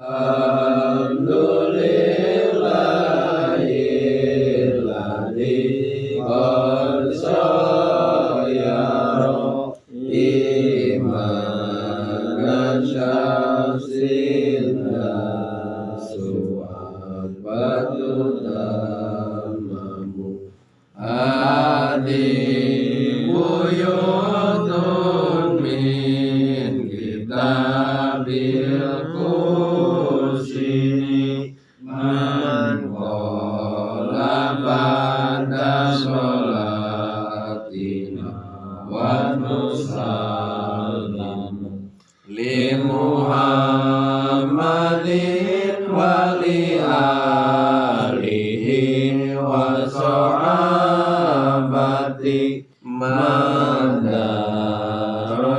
Alhamdulillahilladzi qad sayyara imanan syamsillah su'abatutamamu buyutun min kitabil kursi man qala ba'da sholatina wa nusallim li Muhammadin wa li alihi wa sahabati madara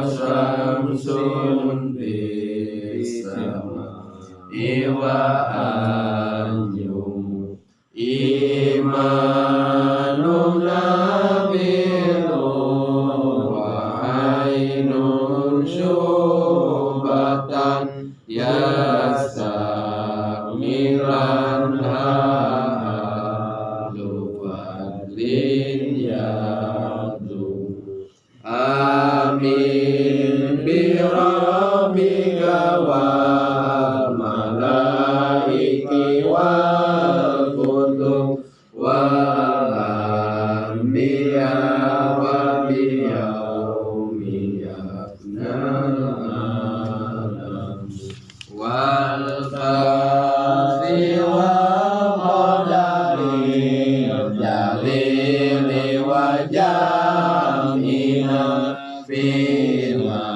syamsun bisama iwa anjum imanuna bilu wa ainun syubatan yasamiran lupadlin yadu amin birabbika wal malaiki wal kutub wal anbiya wa biyaumi yafna'alam wal qadri wa qadari jalili wa jamina fima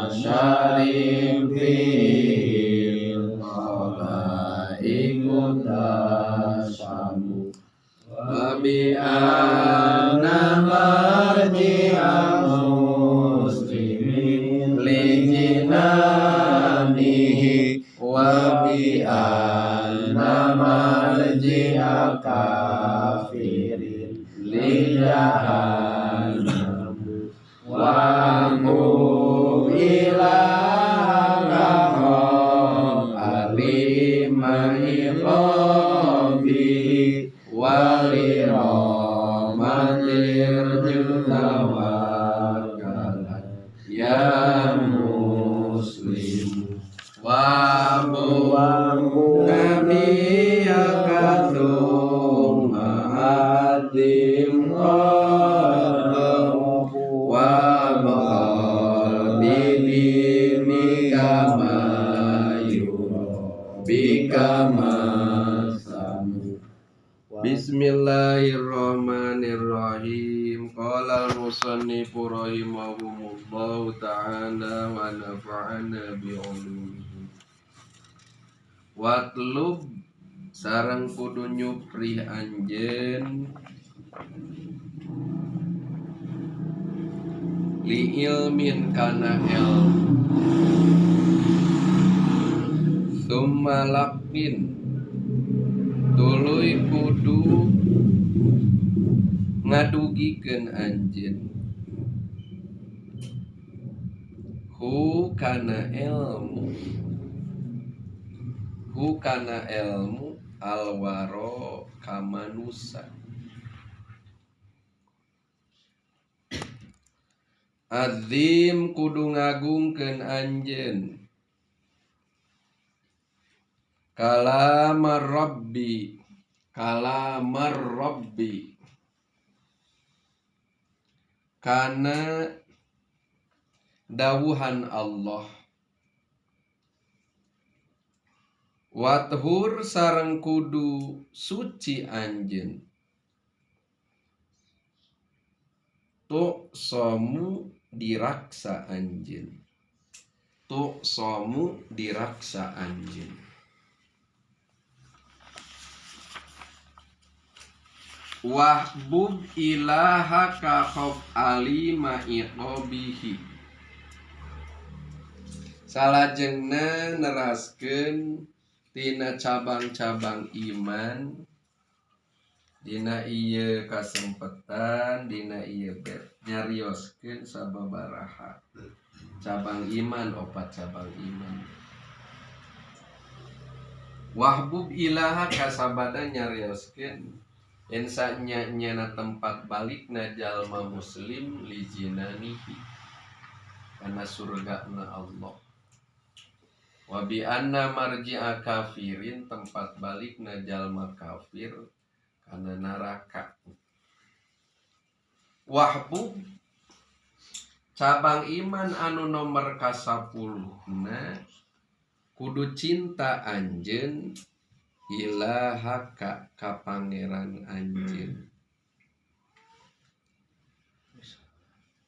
syarim fil qalaikun tasamu wa bi anna marji'a muslimin li jinanihi wa bi anna marji'a kafirin li jahannam wa qum ilahaka alimani rabbi wali rahmatir jutawakalan ya muslim wa nabiyaka thumma hatim wa bika mayura bika masamu. Bismillahirrahmanirrahim. Qala al-musannifu rahimahumullahu ta'ala wa nafa'ana bi'ulumihi. Watlub sareng kudu nyuprih anjeun li ilmin kana ilmu summa lakin tuluy kudu ngadugikeun anjeun hu kana ilmu alwaro kamanusa azim kudu ngagungkeun anjeun kalamar rabbi kana dawuhan Allah wathur sareng kudu suci anjeun tu somu diraksa anjeun wahbub ilahaka khof alima iqobihi salajengna neraskeun tina cabang-cabang iman dina ieu kasempetan dina ieu nyarioskeun sababaraha cabang iman opat cabang iman Wahbub ilaha kasabada nyarioskeun ensanya nyana tempat balikna jalma muslim li jinanihi kana surgana Allah. Wa bi anna marji'a kafirin tempat balikna jalma kafir kana neraka. Wahbub cabang iman anu nomor ka-10 kudu cinta anjeun ilahaka ka pangeran anjeun.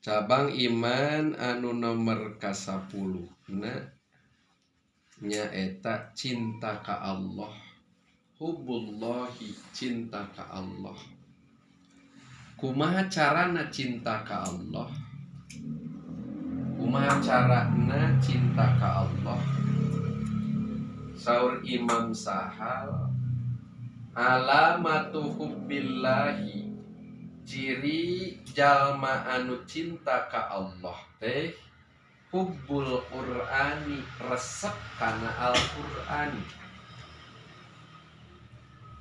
Cabang iman anu nomor ka-10 nyaeta cinta ka Allah. Hubbullahi cinta ka Allah. Kumaha carana cinta ka Allah? Kumaha carana cinta ka Allah? Saur Imam Sahal, alamatu hubbillahi, ciri jalma anu cinta ka Allah teh hubbul Qur'ani, resep kana Al-Qur'an.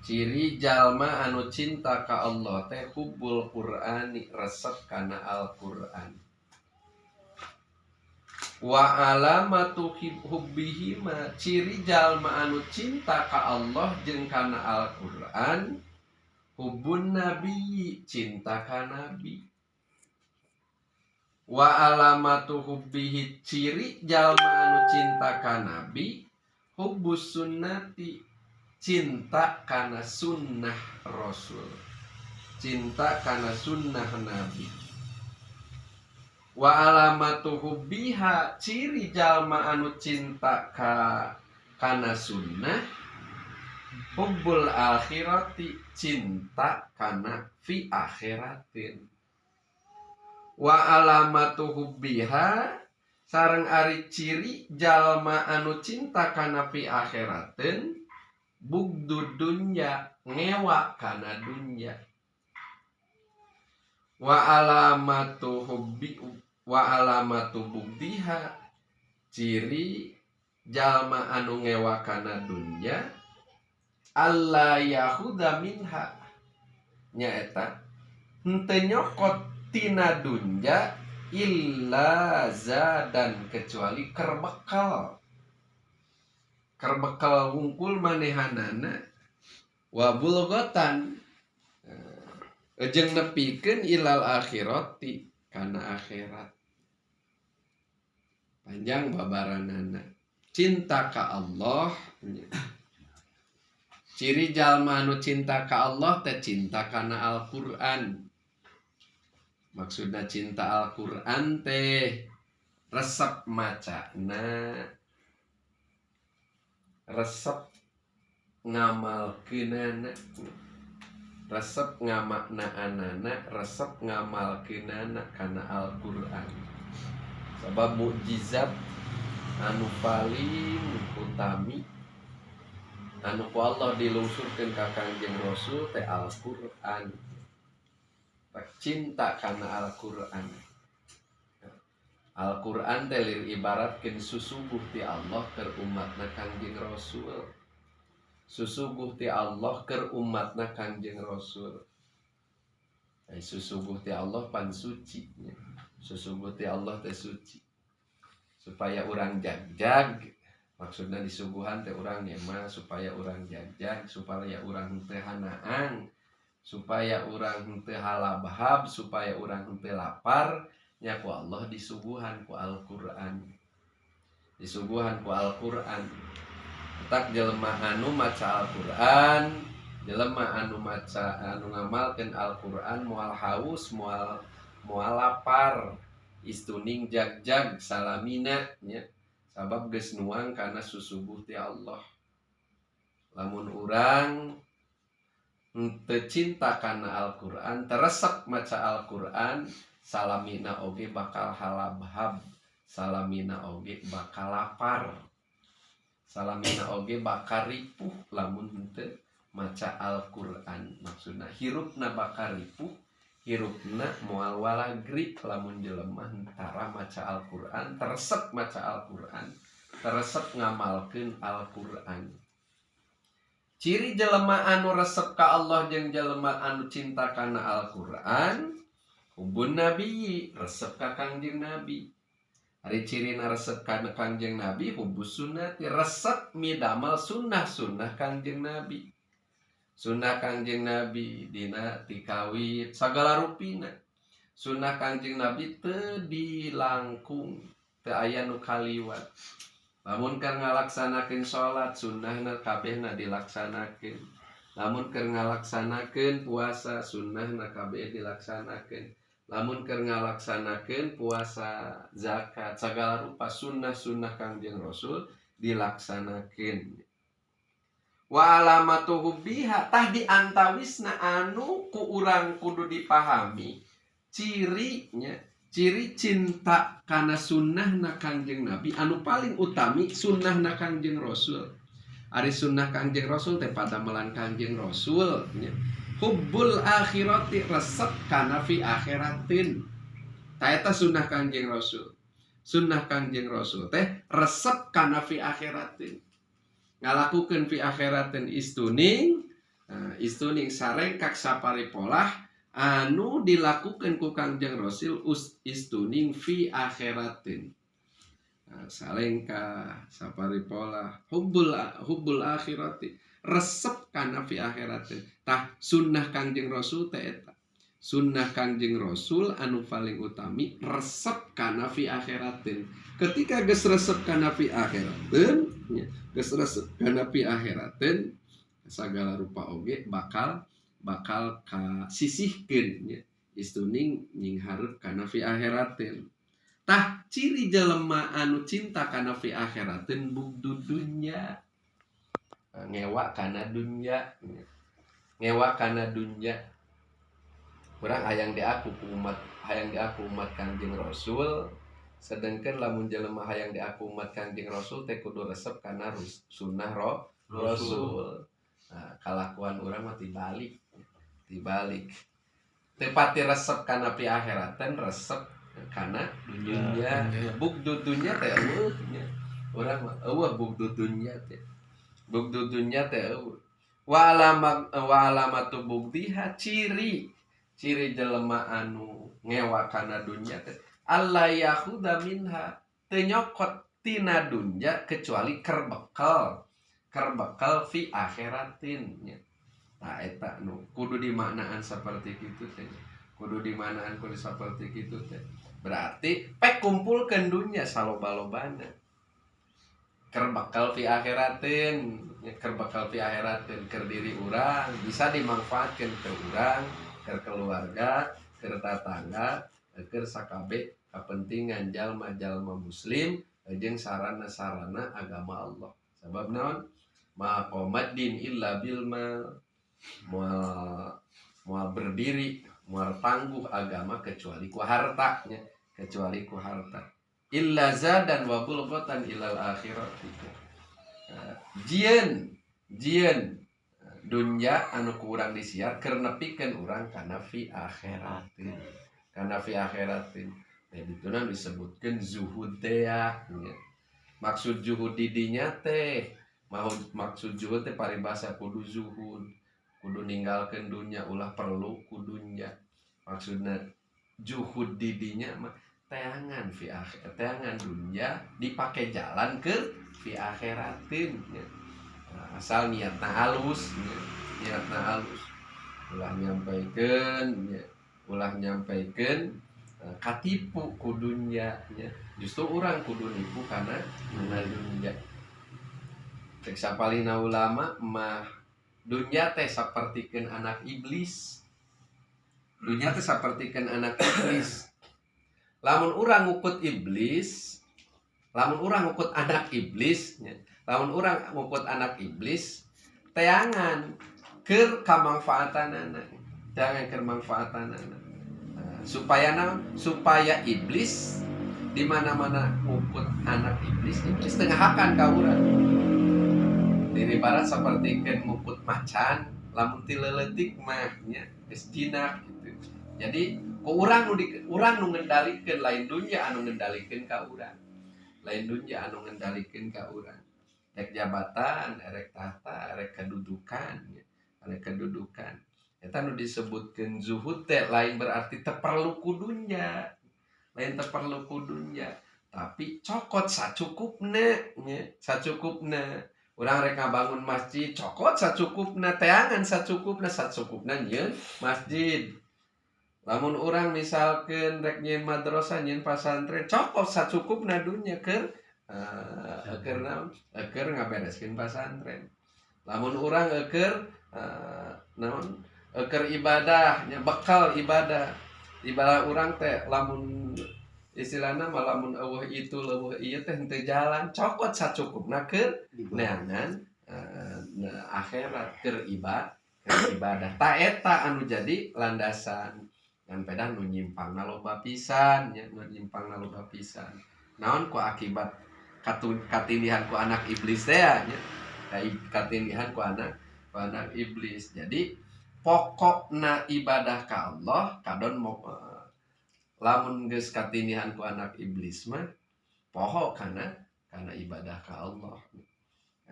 Ciri jalma anu cinta ka Allah teh hubbul Qur'ani, resep kana Al-Qur'an. Wa alamatu hubbihi ma, ciri jalma anu cinta ka Allah jeung kana Al-Qur'an hubbun nabi, cinta ka nabi. Wa alamatu hubbihi, ciri jalma anu cinta ka nabi hubbus sunnati, cinta kana sunnah Rasul, cinta kana sunnah Nabi. Wa alamatu hubbiha, ciri jalma anu cinta kana sunnah hubbul akhirati, cinta kana fi akhiratin. Wa alamatu hubbiha, sareng ari ciri jalma anu cinta kana fi akhiratin bugdud dunya, ngewa kana dunya. Wa alamatu bugdiha, ciri jalma anu ngewa kana dunya alla yahuda minha, nyaeta henteu nyokot tina dunya illa zadan, kecuali kerbekal wungkul manehanana, wa bulghatan jeung nepikeun ilal akhirati, kana akhirat. Panjang babaranana. Cinta ka Allah, ciri jalma anu cinta ka Allah teh cinta kana Al-Qur'an. Maksudna cinta Al-Qur'an teh resep macana, resep ngamalkeunana, resep ngamaknaanana, resep ngamalkeunana kana Al-Qur'an. Sabab mukjizat anu paling utami anu ku Allah dilungsurkeun ka Kangjeng Rasul teh Al-Qur'an. Cinta kana Al-Qur'an. Al-Qur'an teh lir ibaratkeun susuguh ti Allah keur umatna Kangjeng Rasul. Susuguh ti Allah keur umatna Kangjeng Rasul. Susuguh ti Allah pan suci. Susuguh ti Allah teh suci. Supaya urang jagjag, maksudna disuguhan teh urang nyema supaya urang jagjag, supaya urang teu hanaang, supaya urang teu halabahab, supaya urang teu lapar, nya ku Allah disuguhan ku Al-Qur'an. Disuguhan ku Al-Qur'an. Tak jelema anu maca Al-Qur'an, jelema anu ngamalkeun Al-Qur'an moal haus, moal lapar, istuning jagjag salamina nya. Sabab geus nuang kana susuguh ti Allah. Lamun urang teu cinta kana Al-Qur'an, teresep maca Al-Qur'an, salamina oge bakal halabhab, salamina oge bakal lapar, salamina oge bakal ripuh lamun henteu maca Al-Qur'an. Maksudna hirupna bakal ripuh, hirupna moal walagri lamun jelema hentara maca Al-Qur'an, teresep maca Al-Qur'an, teresep ngamalkeun Al-Qur'an. Ciri jelema anu resep ka Allah jeung jelema anu cinta kana Al-Qur'an, hubun nabi, resep ka Kangjeng Nabi. Ari cirina resep kana Kangjeng Nabi, hubus sunnati, resep midamel sunnah-sunnah Kangjeng Nabi. Sunnah Kangjeng Nabi dina tikawit sagala rupina. Sunnah Kangjeng Nabi teu dilangkung, teu aya nu kaliwat. Lamun keur ngalaksanakeun salat, sunnahna kabehna dilaksanakeun. Lamun keur ngalaksanakeun puasa, sunnahna kabeh dilaksanakeun. Lamun keur ngalaksanakeun puasa, zakat, sagala rupa sunnah-sunnah Kangjeng Rasul dilaksanakeun. Wa alamatu hubbiha tah diantawisna anu ku urang kudu dipahami cirinya, ciri cinta kana sunnahna Kangjeng Nabi anu paling utami sunnahna Kangjeng Rasul. Ari sunnah Kangjeng Rasul teh padamelan Kangjeng Rasul nya. Hubbul akhirati resep kana fi akhiratin. Tah eta sunnah Kangjeng Rasul. Sunnah Kangjeng Rasul teh resep kana fi akhiratin. Ngalakukeun fi akhiratin istuning, istuning sarengkak saparipolah anu dilakukeun ku Kangjeng Rasul istuning fi akhiratin. Salengka saparipolah hubbul akhirati resep kana fi akhiratin. Tah sunnah Kangjeng Rasul teh eta. Sunnah Kangjeng Rasul anu paling utami resep kana fi akhiratin. Ketika geus resep kana fi akhiratin, geus resep kana fi akhiratin, sagala rupa oge bakal kasisihkeun nya. Istuning nyingharep kana fi akhiratin. Tah ciri jelema anu cinta kana fi akhiratin bugdu dunya. Ngewa kana dunya. Ngewa kana dunya. Urang hayang diaku umat Kangjeng Rasul, sedengkeun lamun jelema hayang diaku umat Kangjeng Rasul teh kudu resep kana sunnah Rasul. Nah, kalakuan urang mah tibalik. Teu pati resep kana pi akhiratan, resep kana dunya. Bugdu dunya teh eueuh nya. Urang mah eueuh bugdu dunya teh. Bugdu dunya teh eueuh. Wa alamatu bugdiha ciri jelema anu ngewa kana dunya teh alla yahuda minha teu nyokot tina dunya kecuali keur bekal fi akhiratin nya. Nah eta nu kudu dimaknaan saperti kitu teh. Kudu dimaknaan kudu saperti kitu teh. Berarti pek kumpulkeun dunya saloba-lobana. Keur bekal fi akhiratin, keur bekal fi akhiratin keur diri urang bisa dimanfaatkeun ke urang, keur keluarga, keur tatangga, keur sakabeh kapentingan jalma-jalma muslim jeung sarana-sarana agama Allah. Sabab naon? Ma qomaddin illa bil moal berdiri, moal tangguh agama kecuali ku harta nya, kecuali ku harta. Illa zadan wa bulghatan ilal akhirati. Jieun dunya anu ku urang disiar keur nepikeun urang kana fi akhiratin. Kana fi akhiratin. Teh dituna disebutkeun zuhud teh ya. Maksud zuhud di dinya teh maksud zuhud teh paribasa kudu zuhud, kudu ninggalkeun dunya ulah perlu ku dunya. Maksudna zuhud di dinya mah teangan fi akhirat, teangan dunya dipake jalan ke fi akhiratin. Asal niatna halus, ulah nyampaikeun katipu ku dunya nya. Justru urang kudu nipu kana dunya. Cek sapalina ulama mah dunya teh sapertikeun anak iblis. Dunya teh sapertikeun anak iblis. Lamun urang ngukut iblis, lamun urang ngukut anak iblis nya. Lamun urang ngukut anak iblis, teangan keur kamangfaatanana. Teangan keur mangfaatanana. Supaya naon? Supaya iblis di mana-mana ngukut anak iblis tengah hakan ka urang. Diri barat sapertikeun ngukut macan, lamun ti leuletik mah nya geus jinak gitu. Jadi ku urang nu ngendalikeun lain dunya anu ngendalikeun ka urang. Lain dunya anu ngendalikeun ka urang. Rek jabatan, rek tahta, karek kedudukan nya. Karek kedudukan eta nu disebutkeun zuhud teh lain berarti teu perlu kudunya, lain teu perlu kudunya, tapi cokot sacukupna nya, sacukupna. Urang rek ngabangun masjid cokot sacukupna, teangan sacukupna nyieun masjid. Lamun urang misalkeun rek nyieun madrasah nyieun pasantren cokot sacukupna dunya keur naon? Keur ngabereskeun pasantren. Lamun urang keur naon? Keur ibadah nya bekal ibadah. Ibadah urang teh lamun istilahna mah lamun eueuh itu leuweuh ieu teh henteu jalan cokot sacukupna keur neangan akhirat keur ibadah. Ta eta anu jadi landasan. Ngan pedah nu nyimpangna loba pisan nya, nu nyimpangna loba pisan. Naon ku akibat katindihan ku anak iblis teh nya. Katindihan ku anak iblis. Jadi pokokna ibadah ka Allah kadon lamun geus katindihan ku anak iblis mah poho kana ibadah ka Allah.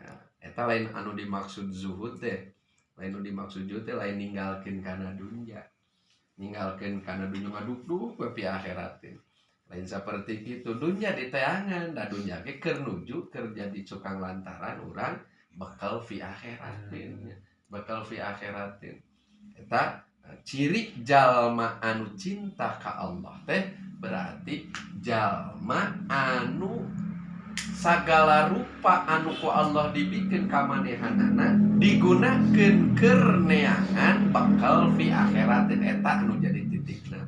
Nah, eta lain anu dimaksud zuhud teh. Lain anu dimaksud zuhud teh lain ninggalkeun kana dunya. Ninggalkeun kana dunya ngaduk-duk we pi akhirat teh. Lain saperti kitu dunya diteangan, da dunya ge keur nuju keur jadi cukang lantaran urang bekal fi akhiratin. Bekal fi akhiratin. Eta ciri jalma anu cinta ka Allah teh berarti jalma anu sagala rupa anu ku Allah dibikeun ka manehanana digunakeun keur neangan bakal fi akhiratin eta anu jadi titikna.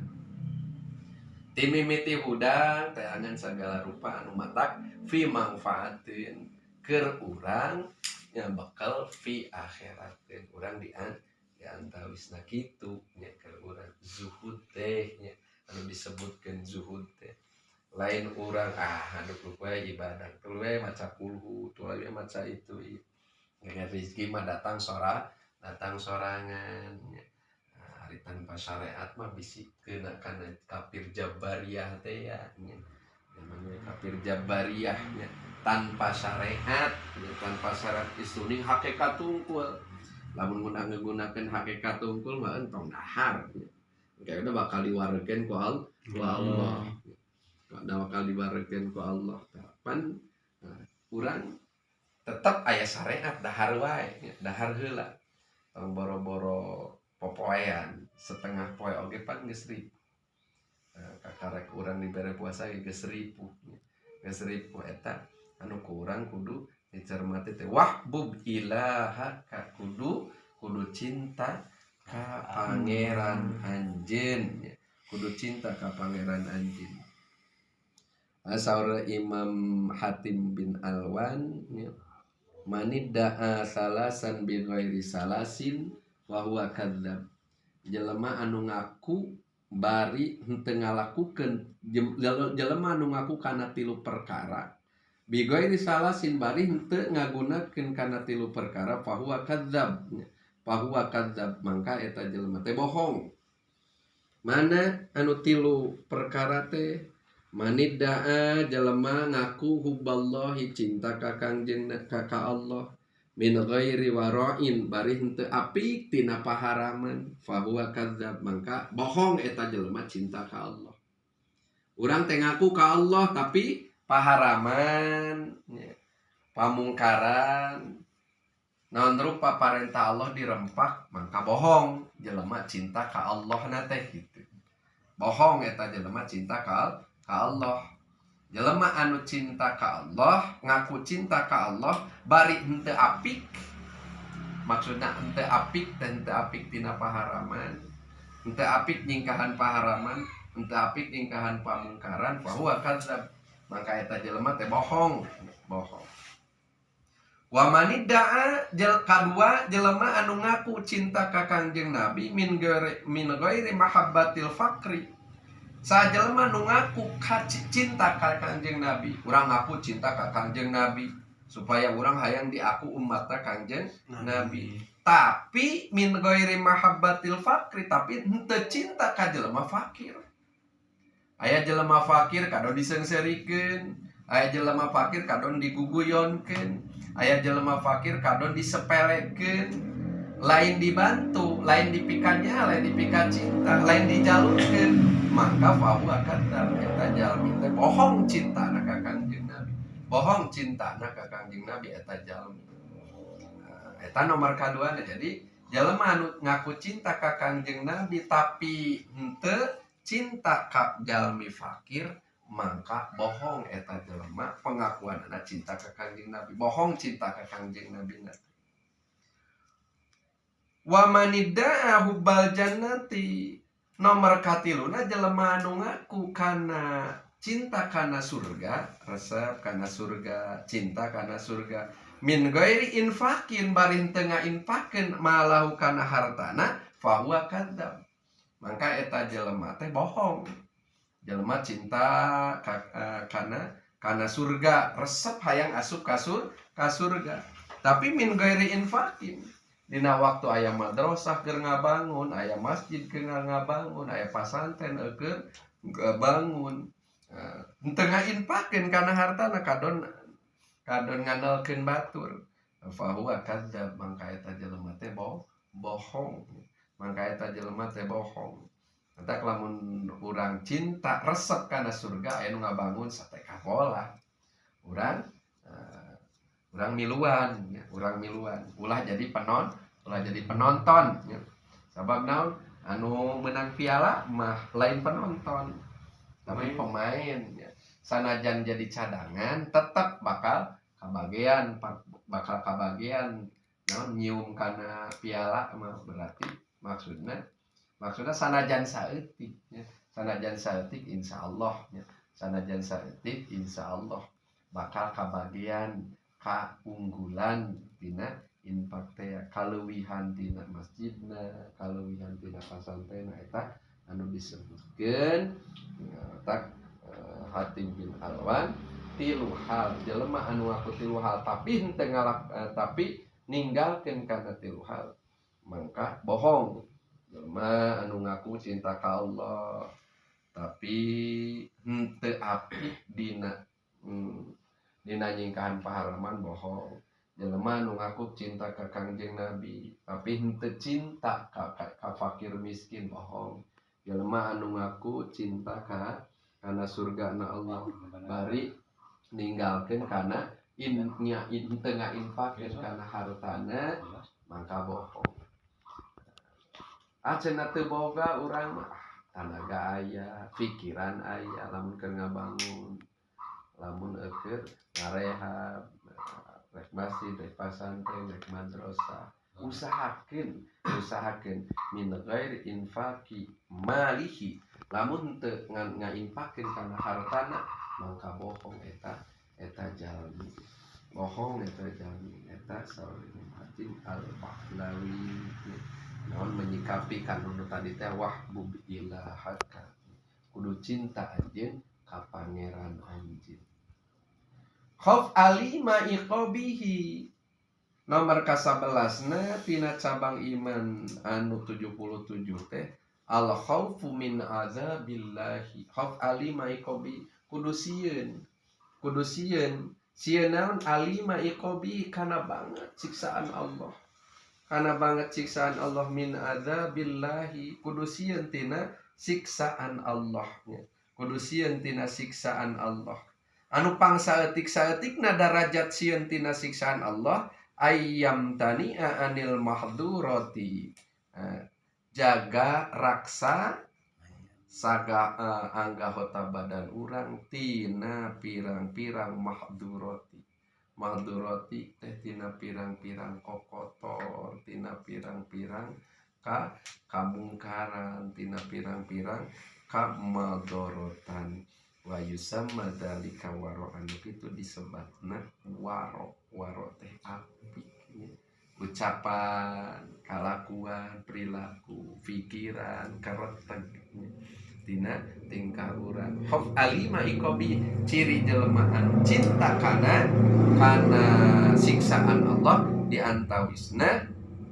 Ti mimiti hudang teangan sagala rupa anu matak fi manfaatin keur urang nya bakal fi akhiratin. Urang diantawisna kitu nya keur urang zuhud teh nya anu disebutkeun zuhud teh. Lain urang haduk we ibadah tuluy we maca kulhu tuluy we maca itu ngan rezeki mah datang sorangan nya. Hari tanpa syariat mah bisi keuna kana kafir jabariyah teh ya nya. Namanya kafir jabariyah nya tanpa syariat nya, tanpa syarat istuning hakikat tungkul. Lamun mun ngagunakeun hakikat tungkul mah entong dahar nya. Kayaknya bakal diwarekeun ku Allah. Da bakal dibarekeun ku Allah. Pan urang tetep aya syariat dahar wae, dahar heula. Tong boro-boro popoean setengah poe oge pan geus 1000. Kakarek urang dibere puasa ge geus 1000. Geus 1000 eta anu ku urang kudu dicermati teh wahbub ilahaka kudu cinta ka pangeran anjeun. Kudu cinta ka pangeran anjeun. Saur Imam Hatim bin Alwan manidda'a salasan bi ghairi salasin wa huwa kadzdzab. Jelema anu ngaku bari henteu ngalakukeun jelema anu ngaku kana 3 perkara bi ghairi salasin bari henteu ngagunakeun kana 3 perkara fa huwa kadzdzab. Fa huwa kadzdzab mangka eta jelema teh bohong. Mana anu 3 perkara teh? Manidda'a jelema ngaku hubballahi cinta ka Kangjeng ka Allah min ghairi wara'in bari henteu apik tina paharaman fa huwa kadzdzab mangka bohong eta jelema cinta ka Allah. Urang teh ngaku ka Allah tapi paharaman pamungkaran naon rupa parentah Allah dirempak mangka bohong jelema cinta ka Allah na teh kitu. Bohong eta jelema cinta ka Allah. Jelema anu cinta ka Allah, ngaku cinta ka Allah, bari henteu apik. Maksudna henteu apik dan henteu apik tina paharaman. Henteu apik nyingkahan paharaman, henteu apik nyingkahan pamungkaran, fa huwa kadzdzab. Maka eta jelema teh bohong. Wa manidda'a kadua jelema anu ngaku cinta ka Kangjeng Nabi min ghairi mahabbatil faqri. Sajelema nu ngaku cinta ka Kangjeng Nabi, urang ngaku cinta ka Kangjeng Nabi supaya urang hayang diaku umatna Kangjeng Nabi. Tapi min ghairi mahabbatil faqri, tapi henteu cinta ka jelema fakir. Aya jelema fakir kado disengserikeun, Aya jelema fakir kadon diguguyonkeun, aya jelema fakir kadon disepelekeun, lain dibantu, lain dipikanya, lain dipika cinta, lain dijalurkeun, maka fahuwa kadzab, eta jalmi teh bohong cintana ka Kangjeng Nabi. Bohong cintana ka Kangjeng Nabi eta jalmi. Eta nomor kaduana. Jadi jelema anu ngaku cinta ka Kangjeng Nabi tapi henteu cinta ka jalmi fakir, maka bohong eta jelema pengakuanna cinta ka Kangjeng Nabi. Bohong cinta ka Kangjeng Nabi. Wa manidda'a hubbal jannati, nomor katiluna jelema anu ngaku kana cinta kana surga, resep kana surga, cinta kana surga, min ghairi infakin, bari teu ngainfakeun malahu kana hartana, fahuwa kadzab, maka eta jelema teh bohong. Jelema cinta kana surga, resep hayang asup ka surga, tapi min ghairi infakin, dina waktu aya madrasah keur ngabangun, aya masjid keur ngabangun, aya pasantren keur ngabangun, henteu ngainfakeun kana hartana, kadon ngandalkeun batur, fahuwa kadzab, mangka eta jelema teh bohong. Mangka eta jelema teh bohong. Eta lamun urang cinta resep kana surga aya nu ngabangun sate kapola, urang miluan, ya, urang miluan, ulah jadi penonton, ya. Sabab naon? Anu menang piala mah lain penonton, tapi pemain, ya. Sanajan jadi cadangan tetap bakal kabagian naon nyium kana piala mah, berarti maksudna sanajan saeutik, ya. Sanajan saeutik insyaallah, ya. Sanajan saeutik insyaallah bakal kabagian kaunggulan dina infak teh, kaleuwihan dina masjidna, kaleuwihan dina pasantrenna, eta anu disebutkeun tak Hatim bin Alwan tilu hal. Jelema anu ngaku tilu hal tapi henteu tapi ninggalkeun kana tilu hal, mangka bohong. Jelema anu ngaku cinta ka Allah tapi henteu apik dina nyingkahan pahalaman, bohong. Jelema anu ngaku cinta ka Kangjeng Nabi tapi henteu cinta ka fakir miskin, bohong. Jelema anu ngaku cinta kana surga na Allah bari ninggalkeun kana henteu ngainfakeun kana hartana, mangka bohong. Cenah teu boga urang mah tanaga aya, pikiran aya, lamun keur ngabangun, lamun keur ngarehab, rek masjid, rek pasantren, rek madrasah, usahakeun min ghairi infaqi malihi, lamun teu ngainfakeun kana hartana, mangka bohong eta jalmi. Bohong eta jalmi, eta Salim Hatim Al-Pahlawi. Naon menyikapi kanu tadi teh wahbub ilahaka, kudu cinta anjeun ka pangeran anjeun. Khauf alima iqabihi, nomor ka-11na tina cabang iman anu 77 teh al khaufu min azabillahi. Khauf alima iqabi, kudu sieun naon alima iqabi, kana banget siksaan Allah. Kana banget siksaan Allah, min azabillahi, kudu sieun tina siksaan Allah, kudu sieun tina siksaan Allah. Anu pangsaeutik-saeutikna darajat sieun tina siksaan Allah, ayyam tani'a anil mahdurati, jaga raksa saga anggota badan urang tina pirang-pirang mahdurati. Mahdurati teh tina pirang-pirang kokotor, tina pirang-pirang kamungkaran, tina pirang-pirang kamadorotan. Wa yusamma dzalika waro, anu kitu disebutna waro. Waro teh apik, ucapan, kalakuan, perilaku, pikiran, kareteg tina tingkah urang. Khauf alima iqabi, ciri jelema anu cinta kana siksaan Allah diantawisna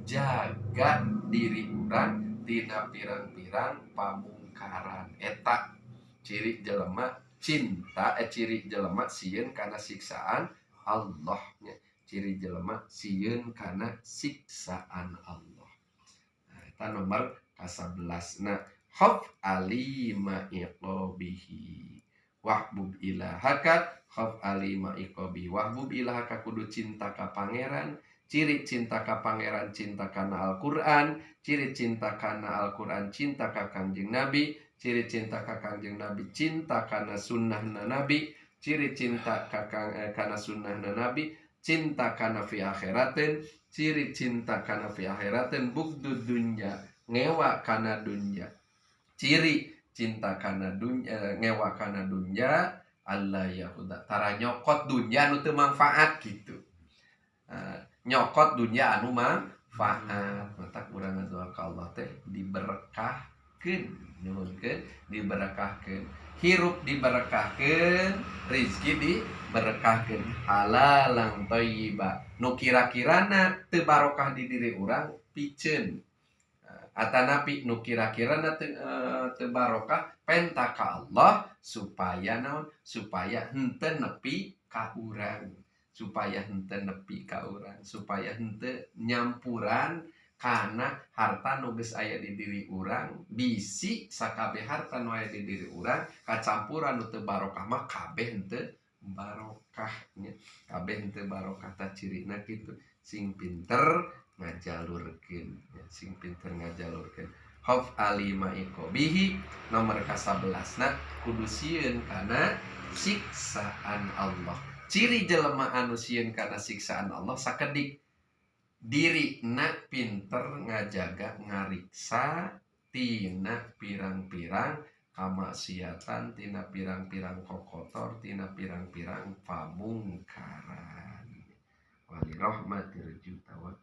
jaga diri urang tina pirang-pirang pamungkaran. Eta ciri jelema cinta ciri jelema sieun kana siksaan Allah nya. Ciri jelema sieun kana siksaan Allah. Nah, eta nomor ka-11. Nah, khaf alima iqabihi wahbub ilahaka khaf alima iqabi wahbub ilahaka kudu cinta ka pangeran. Ciri cinta ka pangeran cinta kana Al-Qur'an, ciri cinta kana Al-Qur'an cinta ka Kangjeng Nabi, ciri cinta ka Kangjeng Nabi cinta kana sunnahna Nabi, ciri cinta ka kana sunnahna Nabi cinta kana fi akhiratin, ciri cinta kana fi akhiratin bugdud dunya ngewa kana dunya, ciri cinta kana dunya ngewa kana dunya Allah yahuda tara nyokot dunya anu teu manfaat gitu. Nyokot dunya anu manfaat mata urang ngadoa ka Allah teh diberkahkeun nuhunkeun diberkahkeun hirup diberkahkeun rezeki diberkahkeun halalang thayyiba nu kira-kirana teu barokah di diri urang piceun atanapi nu kira-kirana teu barokah penta ka Allah supaya naon supaya henteu nepi ka urang supaya henteu nepi ka urang supaya henteu nyampuran karena harta nu geus aya di diri urang bisi sakabeh harta nu aya di diri urang kacampuran nu teu barokah mah kabeh henteu barokah nya kabeh henteu barokah ta cirina kitu sing pinter ngajalurkeun ya, sing pinter ngajalurkeun khaf alima iqabihi nomor ka-11 na kudu sieun kana siksaan Allah. Ciri jelema anu sieun kana siksaan Allah sakedik diri na pinter ngajaga ngariksa tina pirang-pirang kamaksiatan, tina pirang-pirang kokotor, tina pirang-pirang pamungkaran. Wali rahmatir juta wa